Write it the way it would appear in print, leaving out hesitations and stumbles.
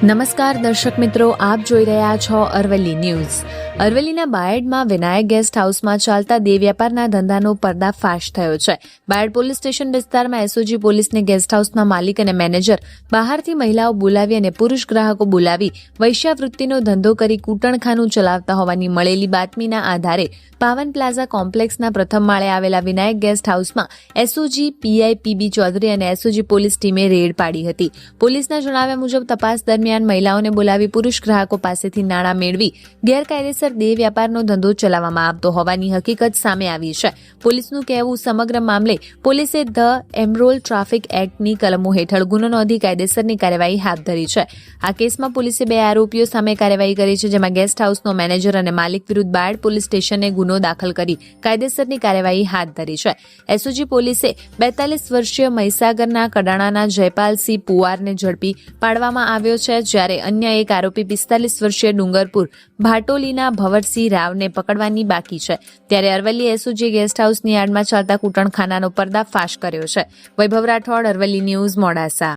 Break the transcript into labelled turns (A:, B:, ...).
A: નમસ્કાર દર્શક મિત્રો, આપ જોઈ રહ્યા છો અરવલ્લી ન્યૂઝ. અરવલ્લીના બાયડમાં વિનાયક ગેસ્ટ હાઉસમાં ચાલતા દેહ વ્યાપારના ધંધાનો પર્દાફાશ થયો છે. બાયડ પોલીસ સ્ટેશન વિસ્તારમાં એસઓજી પોલીસને ગેસ્ટ હાઉસના માલિક અને મેનેજર બહારથી મહિલાઓ બોલાવી અને પુરુષ ગ્રાહકો બોલાવી વૈશ્યાવૃત્તિનો ધંધો કરી કૂટણખાનું ચલાવતા હોવાની મળેલી બાતમીના આધારે પાવન પ્લાઝા કોમ્પ્લેક્સના પ્રથમ માળે આવેલા વિનાયક ગેસ્ટ હાઉસમાં એસઓજી પીઆઈ પીબી ચૌધરી અને એસઓજી પોલીસ ટીમે રેડ પાડી હતી. પોલીસના જણાવ્યા મુજબ તપાસ દરમિયાન મહિલાઓને બોલાવી પુરુષ ગ્રાહકો પાસેથી નાણાં મેળવી ગેરકાયદેસર દેહ વ્યાપારનો ધંધો ચલાવવામાં આવતો હોવાની હકીકત સામે આવી છે. પોલીસનું કહેવું, સમગ્ર મામલે પોલીસે ધ એમરોલ ટ્રાફિક એક્ટની કલમો હેઠળ ગુનો નોંધી કાયદેસરની કાર્યવાહી હાથ ધરી છે. આ કેસમાં પોલીસે 2 આરોપીઓ સામે કાર્યવાહી કરી છે, જેમાં ગેસ્ટ હાઉસનો મેનેજર અને માલિક વિરુદ્ધ બાયડ પોલીસ સ્ટેશને ગુનો દાખલ કરી કાયદેસરની કાર્યવાહી હાથ ધરી છે. એસઓજી પોલીસે 42 વર્ષીય મહીસાગરના કડાણાના જયપાલસિંહ પુવારને ઝડપી પાડવામાં આવ્યો છે, જ્યારે અન્ય એક આરોપી 45 વર્ષીય ડુંગરપુર ભાટોલીના ભવરસિંહ રાવને પકડવાની બાકી છે. ત્યારે અરવલ્લી એસઓજી ગેસ્ટ હાઉસની યાર્ડમાં ચાલતા કૂટણખાનાનો પર્દાફાશ કર્યો છે. વૈભવ રાઠોડ, અરવલ્લી ન્યૂઝ, મોડાસા.